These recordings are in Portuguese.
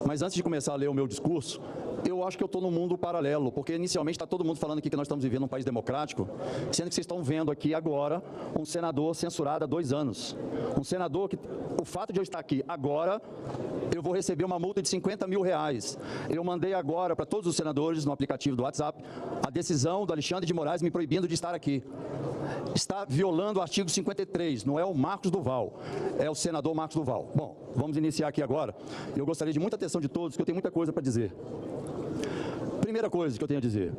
Mas antes de começar a ler o meu discurso, eu acho que eu estou num mundo paralelo, porque inicialmente está todo mundo falando aqui que nós estamos vivendo um país democrático, sendo que vocês estão vendo aqui agora um senador censurado há 2 anos. Um senador que, o fato de eu estar aqui agora, eu vou receber uma multa de R$50 mil. Eu mandei agora para todos os senadores no aplicativo do WhatsApp a decisão do Alexandre de Moraes me proibindo de estar aqui. Está violando o artigo 53, não é o Marcos Duval, é o senador Marcos Duval. Bom, vamos iniciar aqui agora. Eu gostaria de muita atenção de todos, porque eu tenho muita coisa para dizer. Primeira coisa que eu tenho a dizer,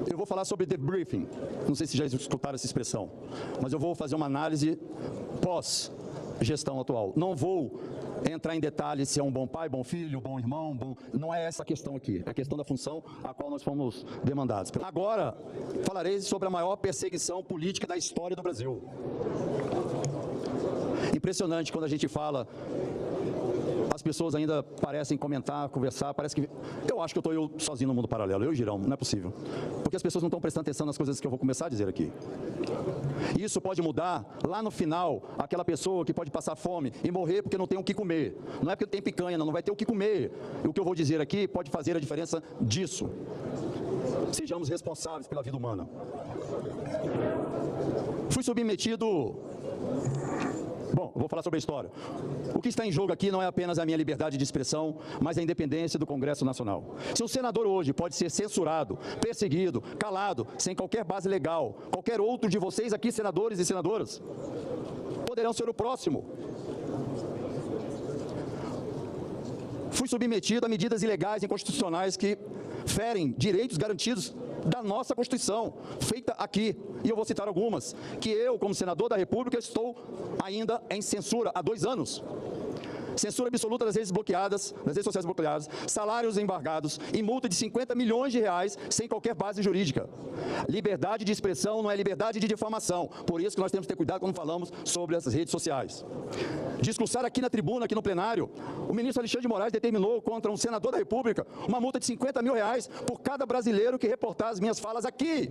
eu vou falar sobre debriefing, não sei se já escutaram essa expressão, mas eu vou fazer uma análise pós-gestão atual. Não vou entrar em detalhes se é um bom pai, bom filho, bom irmão, não é essa a questão aqui, é a questão da função a qual nós fomos demandados. Agora, falarei sobre a maior perseguição política da história do Brasil. Impressionante quando a gente fala, as pessoas ainda parecem comentar, conversar, parece que... Eu acho que eu estou sozinho no mundo paralelo, eu e Girão, não é possível. Porque as pessoas não estão prestando atenção nas coisas que eu vou começar a dizer aqui. Isso pode mudar, lá no final, aquela pessoa que pode passar fome e morrer porque não tem o que comer. Não é porque tem picanha, não vai ter o que comer. E o que eu vou dizer aqui pode fazer a diferença disso. Sejamos responsáveis pela vida humana. Fui submetido... Bom, vou falar sobre a história. O que está em jogo aqui não é apenas a minha liberdade de expressão, mas a independência do Congresso Nacional. Se um senador hoje pode ser censurado, perseguido, calado, sem qualquer base legal, qualquer outro de vocês aqui, senadores e senadoras, poderão ser o próximo. Fui submetido a medidas ilegais e inconstitucionais que ferem direitos garantidos da nossa Constituição, feita aqui, e eu vou citar algumas, que eu, como senador da República, estou ainda em censura há 2 anos. Censura absoluta das redes bloqueadas, das redes sociais bloqueadas, salários embargados e multa de R$50 milhões sem qualquer base jurídica. Liberdade de expressão não é liberdade de difamação, por isso que nós temos que ter cuidado quando falamos sobre essas redes sociais. Discursar aqui na tribuna, aqui no plenário, o ministro Alexandre de Moraes determinou contra um senador da República uma multa de R$50 mil por cada brasileiro que reportar as minhas falas aqui,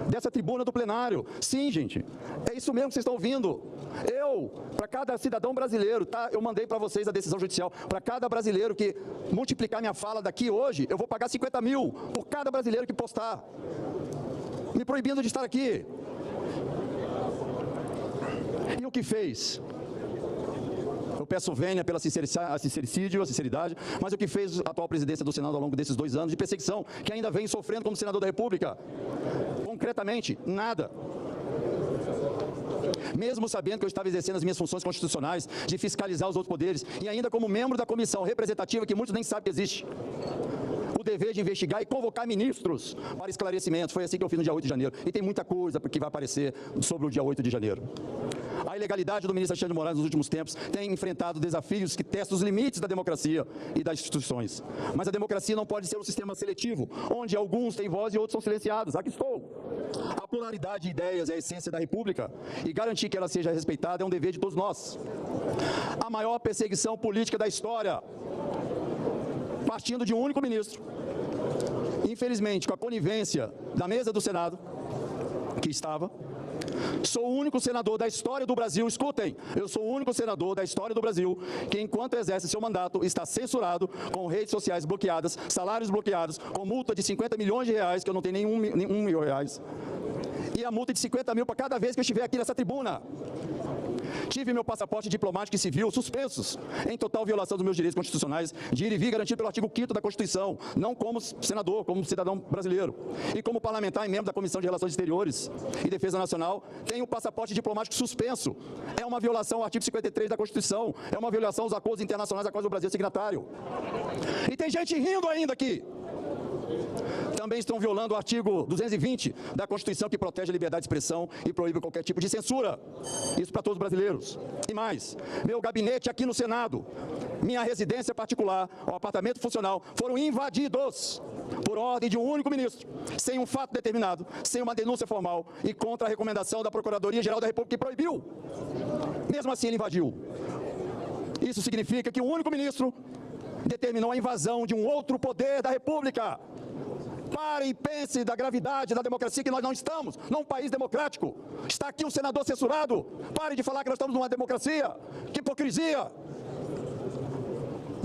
dessa tribuna do plenário. Sim, gente, é isso mesmo que vocês estão ouvindo. Para cada cidadão brasileiro, tá? Eu mandei para vocês a decisão judicial, para cada brasileiro que multiplicar minha fala daqui hoje, eu vou pagar R$50 mil por cada brasileiro que postar, me proibindo de estar aqui. E o que fez? Eu peço vênia pela sinceridade, mas o que fez a atual presidência do Senado ao longo desses 2 anos de perseguição, que ainda vem sofrendo como senador da República? Concretamente, nada. Mesmo sabendo que eu estava exercendo as minhas funções constitucionais de fiscalizar os outros poderes e ainda como membro da comissão representativa, que muitos nem sabem que existe, o dever de investigar e convocar ministros para esclarecimentos. Foi assim que eu fiz no dia 8 de janeiro. E tem muita coisa que vai aparecer sobre o dia 8 de janeiro. A ilegalidade do ministro Alexandre de Moraes nos últimos tempos tem enfrentado desafios que testam os limites da democracia e das instituições. Mas a democracia não pode ser um sistema seletivo, onde alguns têm voz e outros são silenciados. Aqui estou. A pluralidade de ideias é a essência da República e garantir que ela seja respeitada é um dever de todos nós. A maior perseguição política da história, partindo de um único ministro. Infelizmente, com a conivência da mesa do Senado, que estava, sou o único senador da história do Brasil, escutem, eu sou o único senador da história do Brasil que, enquanto exerce seu mandato, está censurado, com redes sociais bloqueadas, salários bloqueados, com multa de R$50 milhões, que eu não tenho nenhum mil reais, e a multa de R$50 mil para cada vez que eu estiver aqui nessa tribuna. Tive meu passaporte diplomático e civil suspensos, em total violação dos meus direitos constitucionais de ir e vir, garantido pelo artigo 5º da Constituição, não como senador, como cidadão brasileiro. E como parlamentar e membro da Comissão de Relações Exteriores e Defesa Nacional, tenho o passaporte diplomático suspenso. É uma violação ao artigo 53 da Constituição, é uma violação aos acordos internacionais a quais o Brasil é signatário. E tem gente rindo ainda aqui. Também estão violando o artigo 220 da Constituição, que protege a liberdade de expressão e proíbe qualquer tipo de censura. Isso para todos os brasileiros. E mais, meu gabinete aqui no Senado, minha residência particular, o apartamento funcional, foram invadidos por ordem de um único ministro, sem um fato determinado, sem uma denúncia formal e contra a recomendação da Procuradoria-Geral da República, que proibiu. Mesmo assim, ele invadiu. Isso significa que um único ministro determinou a invasão de um outro poder da República. Pare e pense da gravidade da democracia, que nós não estamos num país democrático. Está aqui um senador censurado. Pare de falar que nós estamos numa democracia. Que hipocrisia!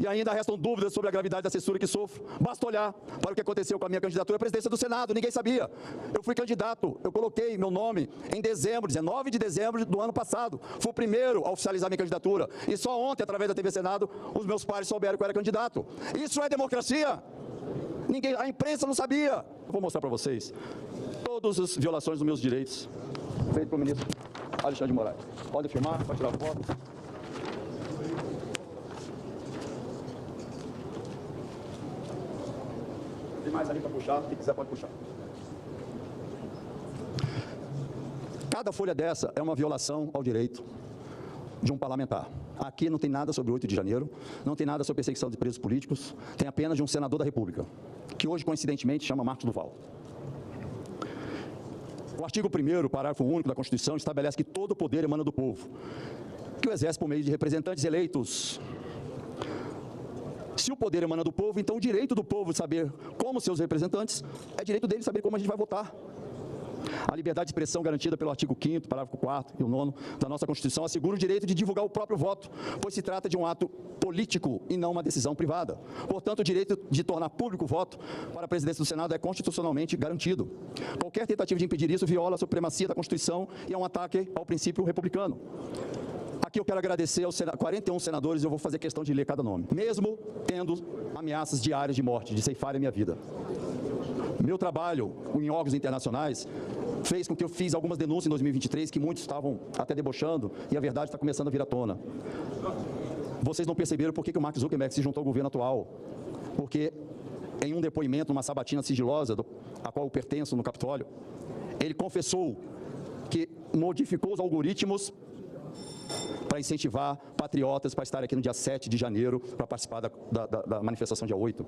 E ainda restam dúvidas sobre a gravidade da censura que sofro. Basta olhar para o que aconteceu com a minha candidatura à presidência do Senado. Ninguém sabia. Eu fui candidato. Eu coloquei meu nome em dezembro, 19 de dezembro do ano passado. Fui o primeiro a oficializar minha candidatura. E só ontem, através da TV Senado, os meus pares souberam que eu era candidato. Isso é democracia? Ninguém, a imprensa não sabia. Eu vou mostrar para vocês todas as violações dos meus direitos feito pelo ministro Alexandre de Moraes. Pode filmar, pode tirar foto. Tem mais ali para puxar, quem quiser pode puxar. Cada folha dessa é uma violação ao direito de um parlamentar. Aqui não tem nada sobre o 8 de janeiro, não tem nada sobre perseguição de presos políticos, tem apenas de um senador da República, que hoje, coincidentemente, chama Marcos Duval. O artigo 1º, parágrafo único da Constituição, estabelece que todo o poder emana do povo, que o exerce por meio de representantes eleitos. Se o poder emana do povo, então o direito do povo de saber como seus representantes, é direito dele saber como a gente vai votar. A liberdade de expressão garantida pelo artigo 5º, parágrafo 4º e o 9º da nossa Constituição assegura o direito de divulgar o próprio voto, pois se trata de um ato político e não uma decisão privada. Portanto, o direito de tornar público o voto para a presidência do Senado é constitucionalmente garantido. Qualquer tentativa de impedir isso viola a supremacia da Constituição e é um ataque ao princípio republicano. Aqui eu quero agradecer aos 41 senadores, eu vou fazer questão de ler cada nome. Mesmo tendo ameaças diárias de morte, de ceifar a minha vida. Meu trabalho em órgãos internacionais fez com que eu fiz algumas denúncias em 2023, que muitos estavam até debochando, e a verdade está começando a vir à tona. Vocês não perceberam por que o Mark Zuckerberg se juntou ao governo atual. Porque em um depoimento, numa sabatina sigilosa, a qual eu pertenço no Capitólio, ele confessou que modificou os algoritmos para incentivar patriotas para estar aqui no dia 7 de janeiro para participar da manifestação dia 8.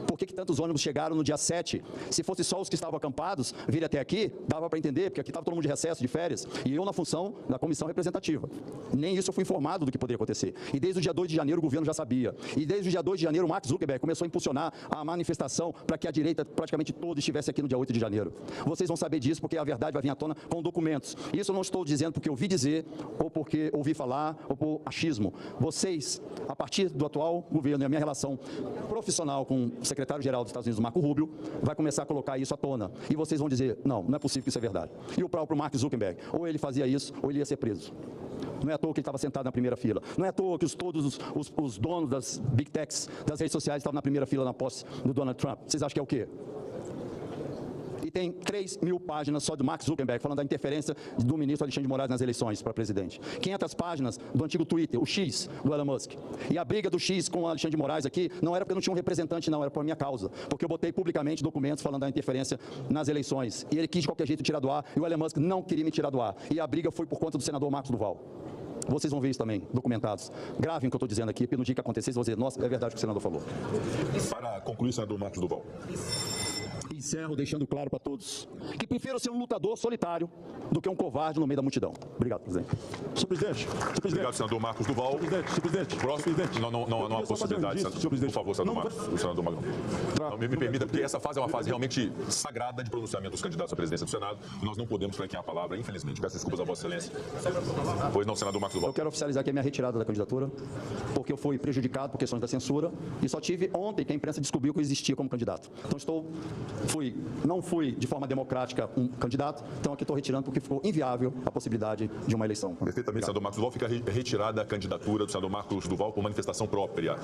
Por que tantos ônibus chegaram no dia 7? Se fosse só os que estavam acampados vir até aqui, dava para entender, porque aqui estava todo mundo de recesso, de férias, e eu na função da comissão representativa. Nem isso eu fui informado do que poderia acontecer. E desde o dia 2 de janeiro o governo já sabia. E desde o dia 2 de janeiro o Mark Zuckerberg começou a impulsionar a manifestação para que a direita praticamente toda estivesse aqui no dia 8 de janeiro. Vocês vão saber disso porque a verdade vai vir à tona com documentos. Isso eu não estou dizendo porque eu ouvi dizer, ou porque ouvi falar, ou por achismo. Vocês, a partir do atual governo e a minha relação profissional com o secretário-geral dos Estados Unidos, Marco Rubio, vai começar a colocar isso à tona. E vocês vão dizer, não, não é possível que isso é verdade. E o próprio Mark Zuckerberg, ou ele fazia isso, ou ele ia ser preso. Não é à toa que ele estava sentado na primeira fila. Não é à toa que todos os donos das big techs, das redes sociais, estavam na primeira fila na posse do Donald Trump. Vocês acham que é o quê? E tem 3.000 páginas só do Mark Zuckerberg falando da interferência do ministro Alexandre de Moraes nas eleições para presidente. 500 páginas do antigo Twitter, o X, do Elon Musk. E a briga do X com o Alexandre de Moraes aqui não era porque não tinha um representante, não, era por minha causa. Porque eu botei publicamente documentos falando da interferência nas eleições. E ele quis de qualquer jeito tirar do ar, e o Elon Musk não queria me tirar do ar. E a briga foi por conta do senador Marcos Duval. Vocês vão ver isso também, documentados. Gravem o que eu estou dizendo aqui, porque no dia que acontecer, vocês vão dizer, nossa, é verdade o que o senador falou. Para concluir, senador Marcos Duval. Encerro deixando claro para todos que prefiro ser um lutador solitário do que um covarde no meio da multidão. Obrigado, presidente. Senhor presidente. Obrigado, senador Marcos Duval. Senhor presidente. Próximo. Não há possibilidade, senhor presidente. por favor, senador Marcos. O senador Magrão. Não, me permita, porque essa fase é uma fase realmente sagrada de pronunciamento dos candidatos à presidência do Senado. Nós não podemos franquear a palavra, infelizmente. Peço desculpas a Vossa Excelência. Pois não, senador Marcos Duval. Eu quero oficializar aqui a minha retirada da candidatura, porque eu fui prejudicado por questões da censura e só tive ontem que a imprensa descobriu que eu existia como candidato. Então não fui de forma democrática um candidato, então aqui estou retirando porque ficou inviável a possibilidade de uma eleição. Perfeitamente, senador Marcos Duval. Fica retirada a candidatura do senador Marcos Duval por manifestação própria.